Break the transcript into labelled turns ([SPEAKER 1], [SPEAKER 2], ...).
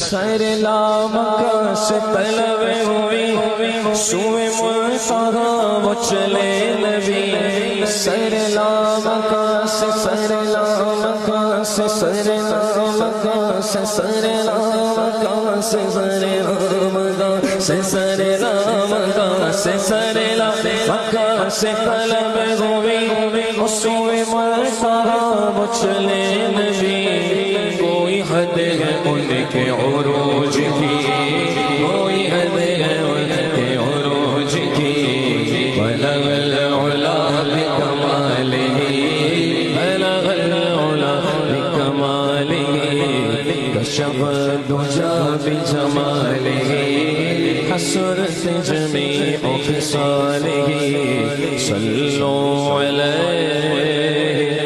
[SPEAKER 1] سیر لامکہ سے طلب ہوئی سوئے منتہا وہ چلے نبی سیر لامکہ سے سیر لامکہ سے سیر لامکہ سے سیر لامکہ سے سیر لامکہ سے سیر لامکہ سے سیر لامکہ سے طلب ہوئی سوئے منتہا وہ چلے نبی کوئی حد ہے ان کے عروج کی کوئی حد ہے ان کے عروج کی بلغ العلا بکمالہ بلغ العلا بکمالہ کشف الدجى بجمالہ حسنت جمیع خصالہ صلوا علیہ